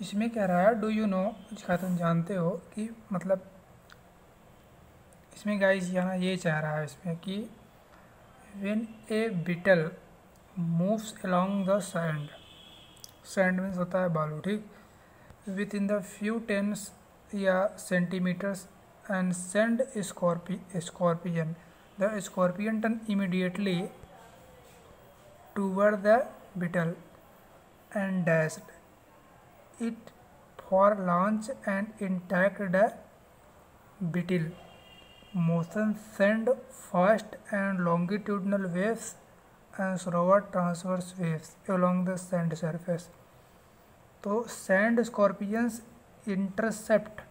इसमें कह रहा है, डू यू नो, क्या तुम जानते हो कि मतलब इसमें गाइस यहाँ ये चाह रहा है इसमें कि when a beetle moves along the sand, sand means होता है बालू, ठीक, with in the few tens या centimetres and sand scorpion, the scorpion turn immediately toward the beetle and dashed it for launch and intact the beetle. Motion send fast and longitudinal waves and slower transverse waves along the sand surface. तो sand scorpions intercept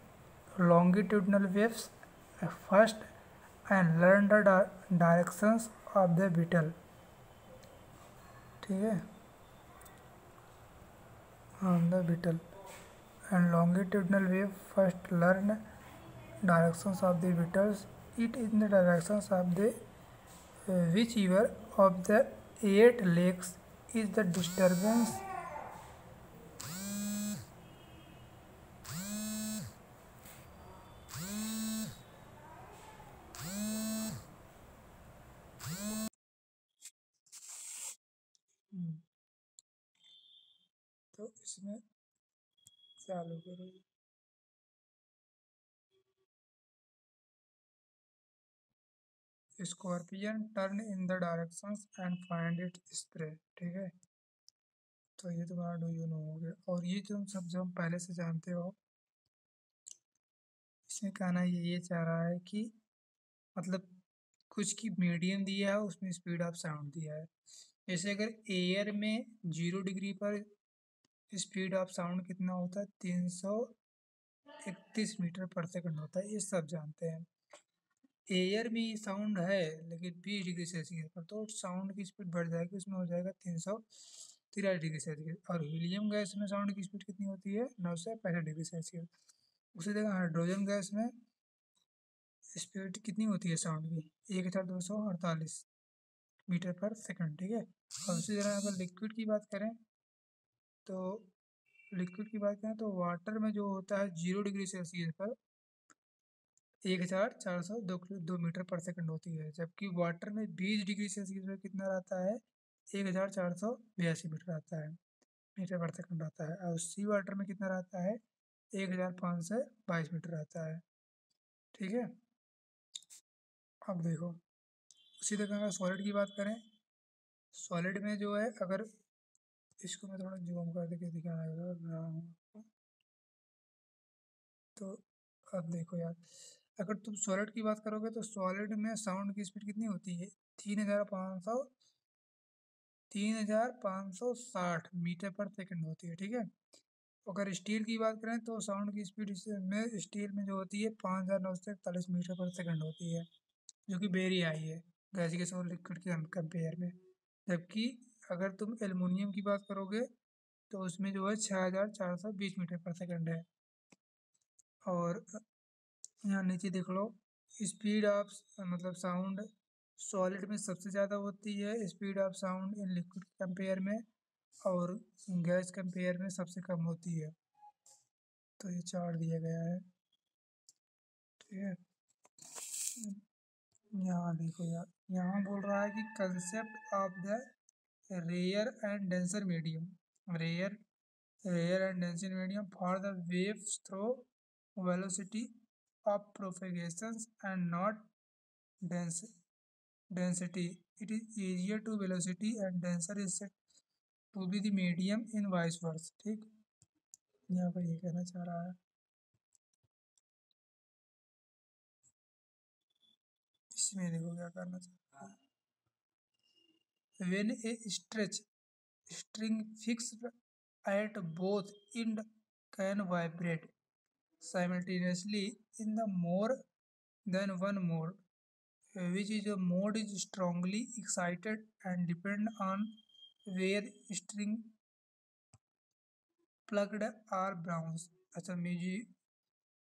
longitudinal waves first and learn the directions of the beetle. ठीक है, on the beetle, and longitudinal wave first learn directions of the beetles. It in the directions of the whichever of the 8 legs is the disturbance तो इसमें चालू करो। Scorpion turn in the directions and find it spray, ठीक है। तो ये तुम्हारा do you know हो गया, और ये तुम सब जो हम पहले से जानते हो। इसमें कहना ये चाह रहा है कि मतलब कुछ की मीडियम दिया है, उसमें स्पीड ऑफ साउंड दिया है। जैसे अगर एयर में 0 डिग्री पर स्पीड ऑफ साउंड कितना होता है, 331 मीटर पर सेकंड होता है, ये सब जानते हैं। एयर में साउंड है लेकिन 20 डिग्री सेल्सियस पर, तो साउंड की स्पीड बढ़ जाएगी, उसमें हो जाएगा 343 डिग्री सेल्सियस। और हीलियम गैस में साउंड की स्पीड कितनी होती है, 965 डिग्री सेल्सियस। उसी जगह हाइड्रोजन गैस में स्पीड कितनी होती है साउंड की, 1248 मीटर पर सेकंड, ठीक है। और उसी तरह अगर लिक्विड की बात करें तो वाटर में जो होता है 0 डिग्री सेल्सियस पर 1402 मीटर पर सेकंड होती है, जबकि वाटर में 20 डिग्री सेल्सियस पर कितना रहता है, 1482 मीटर आता है, मीटर पर सेकंड आता है। और सी वाटर में कितना रहता है, 1522 मीटर आता है, ठीक है। अब देखो उसी तरह अगर सॉलिड की बात करें, सॉलिड में जो है, अगर इसको मैं थोड़ा जूम कर के दिखाएगा तो अब देखो यार, अगर तुम सॉलिड की बात करोगे तो सॉलिड में साउंड की स्पीड कितनी होती है, 3560 मीटर पर सेकंड होती है, ठीक है। अगर स्टील की बात करें तो साउंड की स्पीड में स्टील में जो होती है 5941 मीटर पर सेकंड होती है, जो कि वेरी हाई है गैसियस और लिक्विड के कंपेयर में। जबकि अगर तुम एल्युमिनियम की बात करोगे तो उसमें जो है 6420 मीटर पर सेकंड है। और यहाँ नीचे देख लो, स्पीड ऑफ मतलब साउंड सॉलिड में सबसे ज़्यादा होती है speed of sound in liquid compare में, और गैस कंपेयर में सबसे कम होती है। तो ये चार्ट दिया गया है, ठीक है। यहाँ देखो यार, यहाँ बोल रहा है कि concept of the rare and denser medium, rare and denser medium for the waves through velocity of propagations and not density. It is easier to velocity and denser is said to be the medium in vice versa, ठीक। यहाँ पर ये कहना चाह रहा है, इसमें देखो क्या करना चाह रहा है। When a string fixed at both end can vibrate simultaneously in the more than one mode, which is a mode is strongly excited and depend on where string plugged or browns. अच्छा,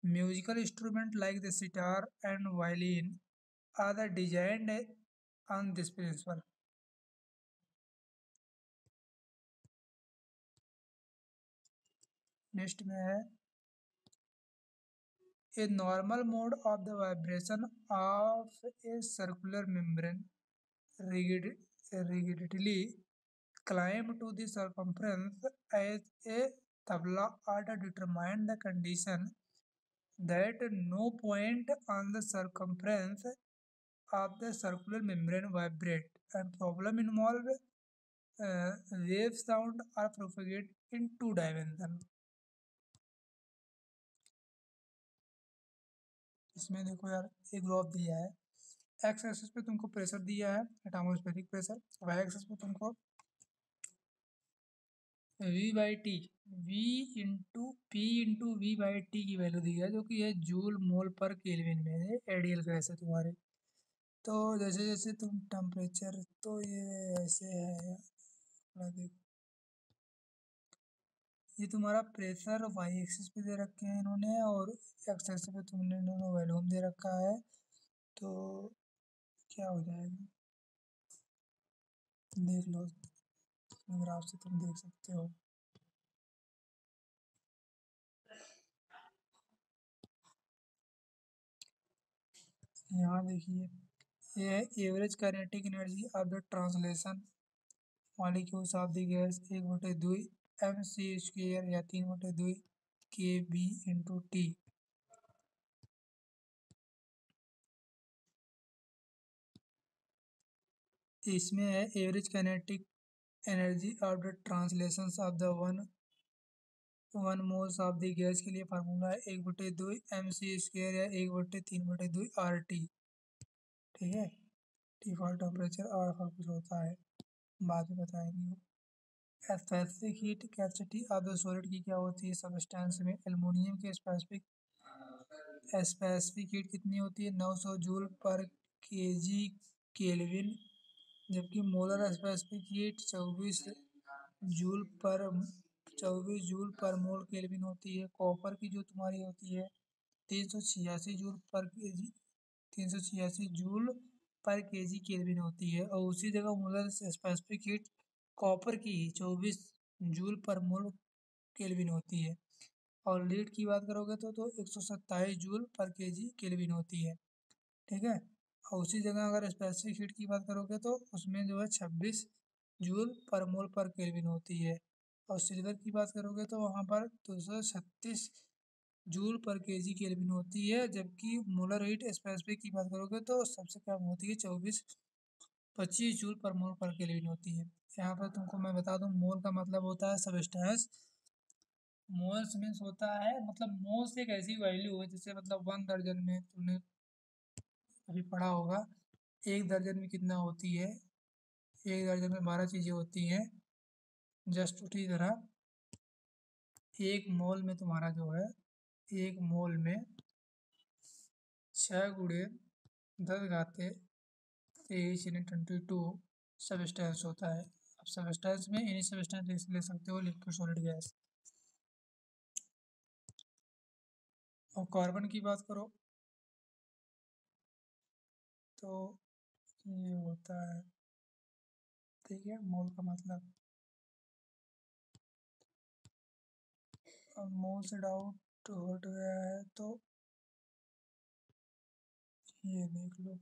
musical instrument like the sitar and violin are the designed on this principle. Next में है a normal mode of the vibration of a circular membrane rigidly climb to the circumference as a tabla order determine the condition that no point on the circumference of the circular membrane vibrate and problem involve wave sound are propagate in 2 dimension। इसमें देखो यार एक graph दिया है, x axis पे तुमको pressure दिया है एटमॉस्फेरिक प्रेशर, वाई एक्सिस पे तुमको V by T V into P into V by T की वैल्यू दी है जो कि है जूल मोल पर केल्विन में है आइडियल गैस है तुम्हारे। तो जैसे जैसे तुम टेम्परेचर तो ये ऐसे है, देखो ये तुम्हारा प्रेशर वाई एक्सिस पे दे रखे हैं इन्होंने और एक्स एक्सिस पे तुमने इन्होंने वॉल्यूम दे रखा है। तो क्या हो जाएगा देख लो, ग्राफ से तुम देख सकते हो। यहाँ देखिए ये है average kinetic energy of the translation molecules of the gas 1/2 mc² या 3/2 kb इंटू टी। इसमें है average kinetic energy of the translation of the one moles of the gas के लिए फार्मूला है 1/2 mc² या 1/3/2 RT। ठीक है, टी फॉर टेम्परेचर और कुछ होता है बाद में बताएंगे। Specific heat capacity of the solid की क्या होती है सब्सटेंस में, एल्युमिनियम की स्पेसिफिक हीट कितनी होती है 900 जूल पर केजी केल्विन, जबकि मोलर स्पेसिफिक हीट 24 जूल पर मोल केल्विन होती है। कॉपर की जो तुम्हारी होती है 386 जूल पर केजी 386 जूल पर केजी केल्विन होती है और उसी जगह मोलर स्पेसिफिक हीट कॉपर की 24 जूल पर मोल केल्विन होती है। और लीड की बात करोगे तो 127 जूल पर केजी केल्विन होती है। ठीक है, और उसी जगह अगर स्पेसिफिक हीट की बात करोगे तो उसमें जो है 26 जूल पर मोल पर केल्विन होती है। और सिल्वर की बात करोगे तो वहाँ पर 236 जूल पर केजी केल्विन होती है, जबकि मोलर हीट स्पेसिफिक की बात करोगे तो सबसे कम होती है 25 जूल पर मोल पर केल्विन होती है। यहाँ पर तुमको मैं बता दूं मोल का मतलब होता है सबस्टेंस, मोल्स मीन्स होता है मतलब मोल्स एक ऐसी वैल्यू है जिससे मतलब 1 दर्जन में तुमने अभी पढ़ा होगा 1 दर्जन में कितना होती है, 1 दर्जन में 12 चीज़ें होती हैं। जस्ट उसी तरह 1 मोल में तुम्हारा जो है 1 मोल में 6 गुणे 10⁻22 सबस्टेंस होता है। अब सबस्टेंस में एनी सबस्टेंस ले सकते हो, लिक्विड सॉलिड गैस। और कार्बन की बात करो तो ये होता है, ठीक है, मोल का मतलब। अब मोल से डाउट हट गया है तो ये देख लो।